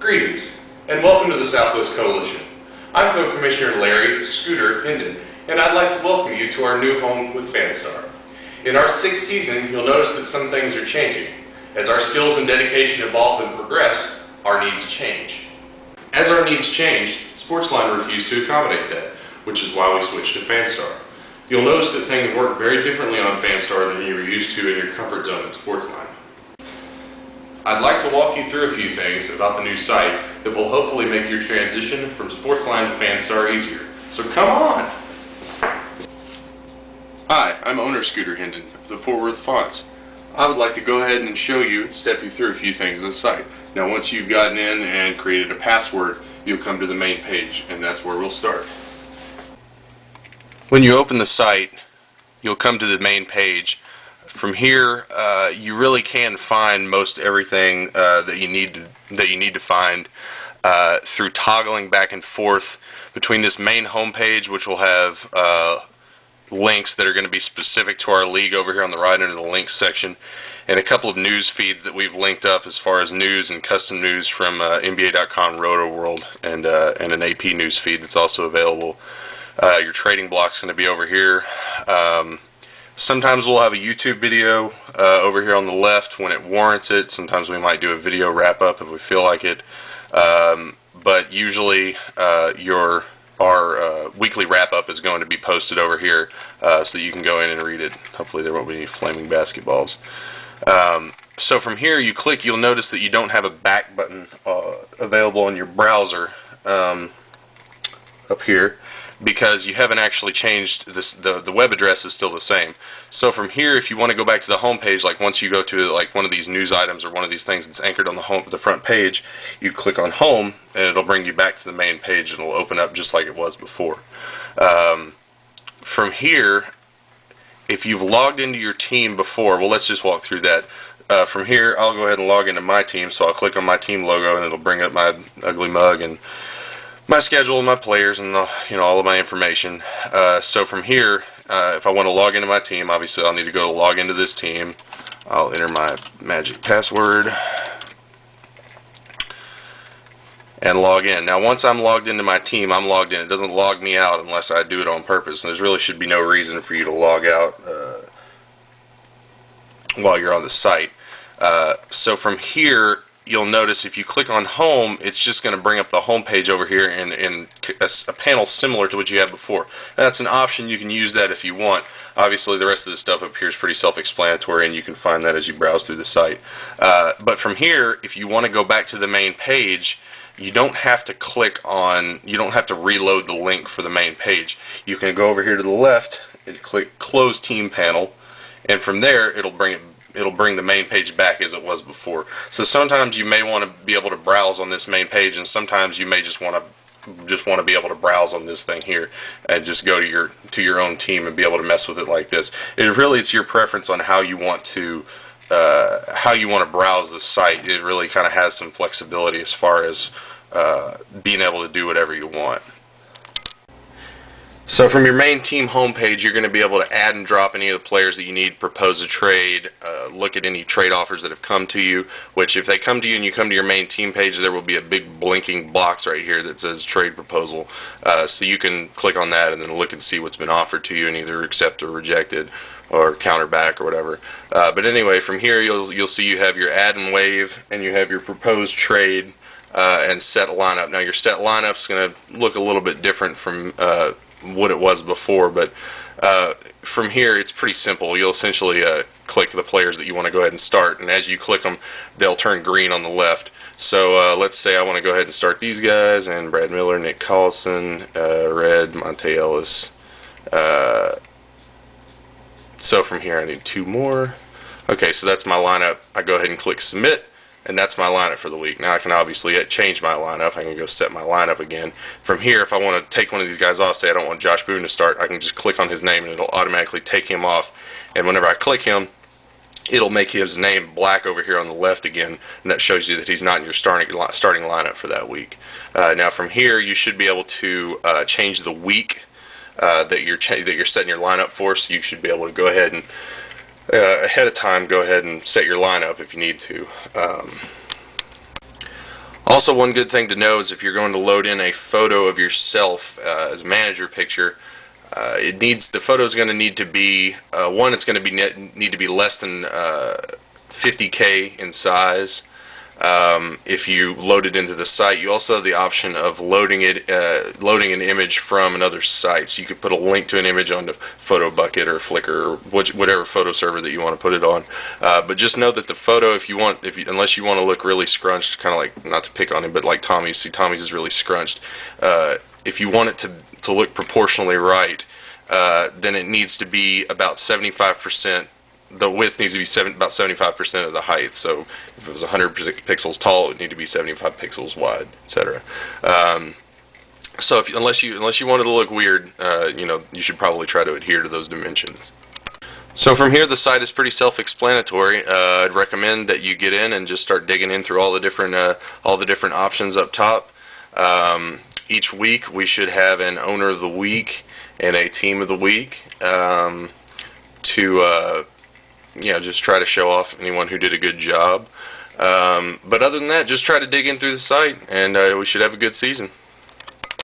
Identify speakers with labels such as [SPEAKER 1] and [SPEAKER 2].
[SPEAKER 1] Greetings, and welcome to the Southwest Coalition. I'm Co-Commissioner Larry Scooter Hendon, and I'd like to welcome you to our new home with Fanstar. In our 6th season, you'll notice that some things are changing. As our skills and dedication evolve and progress, our needs change. As our needs changed, Sportsline refused to accommodate that, which is why we switched to Fanstar. You'll notice that things work very differently on Fanstar than you were used to in your comfort zone at Sportsline. I'd like to walk you through a few things about the new site that will hopefully make your transition from Sportsline to Fanstar easier. So come on! Hi, I'm owner Scooter Hendon of the Fort Worth Fonts. I would like to go ahead and show you and step you through a few things on the site. Now once you've gotten in and created a password, you'll come to the main page, and that's where we'll start. When you open the site, you'll come to the main page. From here, you really can find most everything that you need to find through toggling back and forth between this main home page, which will have links that are going to be specific to our league over here on the right under the links section, and a couple of news feeds that we've linked up as far as news and custom news from NBA.com, Roto World, and an AP news feed that's also available. Your trading block's going to be over here. Sometimes we'll have a YouTube video over here on the left when it warrants it. Sometimes we might do a video wrap-up if we feel like it. But usually our weekly wrap-up is going to be posted over here so that you can go in and read it. Hopefully there won't be any flaming basketballs. So from here you click, you'll notice that you don't have a back button available in your browser up here, because you haven't actually changed this. The web address is still the same. So from here, if you want to go back to the home page, like once you go to like one of these news items or one of these things that's anchored on the front page, you click on home and it'll bring you back to the main page, and it'll open up just like it was before. From here, if you've logged into your team before, well, let's just walk through that. From here, I'll go ahead and log into my team, so I'll click on my team logo and it'll bring up my ugly mug and my schedule and my players and all of my information. So from here, if I want to log into my team, obviously I'll need to go to log into this team. I'll enter my magic password and log in. Now once I'm logged into my team, I'm logged in. It doesn't log me out unless I do it on purpose, and there really should be no reason for you to log out while you're on the site. So from here, you'll notice if you click on home, it's just going to bring up the home page over here in a panel similar to what you had before. That's an option. You can use that if you want. Obviously the rest of the stuff up here is pretty self-explanatory, and you can find that as you browse through the site. But from here, if you want to go back to the main page, you don't have to reload the link for the main page. You can go over here to the left and click close team panel, and from there it'll bring the main page back as it was before. So sometimes you may want to be able to browse on this main page, and sometimes you may just want to be able to browse on this thing here and just go to your own team and be able to mess with it like this. It's your preference on how you want to browse the site. It really kind of has some flexibility as far as being able to do whatever you want. So from your main team homepage, you're going to be able to add and drop any of the players that you need, propose a trade, look at any trade offers that have come to you, which if they come to you and you come to your main team page, there will be a big blinking box right here that says trade proposal. So you can click on that and then look and see what's been offered to you and either accept or reject it or counter back or whatever. But anyway, from here you'll see you have your add and wave, and you have your proposed trade and set lineup. Now your set lineup is going to look a little bit different from what it was before, but from here it's pretty simple. You'll essentially click the players that you want to go ahead and start, and as you click them, they'll turn green on the left. So let's say I want to go ahead and start these guys, and Brad Miller, Nick Collison, Red, Monte Ellis. So from here I need 2 more. Okay, so that's my lineup. I go ahead and click submit, and that's my lineup for the week. Now I can obviously change my lineup. I can go set my lineup again. From here, if I want to take one of these guys off, say I don't want Josh Boone to start, I can just click on his name and it'll automatically take him off. And whenever I click him, it'll make his name black over here on the left again, and that shows you that he's not in your starting lineup for that week. Now from here, you should be able to change the week that you're setting your lineup for, so you should be able to go ahead and ahead of time go ahead and set your lineup if you need to. Also, one good thing to know is if you're going to load in a photo of yourself as a manager picture, the photo is going to need to be it's going to need to be less than 50K in size. If you load it into the site, you also have the option of loading an image from another site. So you could put a link to an image on the Photo Bucket or Flickr or whatever photo server that you want to put it on. But just know that the photo, unless you want to look really scrunched, kind of like, not to pick on him, but like Tommy's. See, Tommy's is really scrunched. If you want it to look proportionally right, then it needs to be about 75%. The width needs to be about 75% of the height. So if it was 100 pixels tall, it would need to be 75 pixels wide, etc. So unless you want it to look weird, you should probably try to adhere to those dimensions. So from here, the site is pretty self-explanatory. I'd recommend that you get in and just start digging in through all the different options up top. Each week we should have an owner of the week and a team of the week to just try to show off anyone who did a good job. But other than that, just try to dig in through the site, and we should have a good season.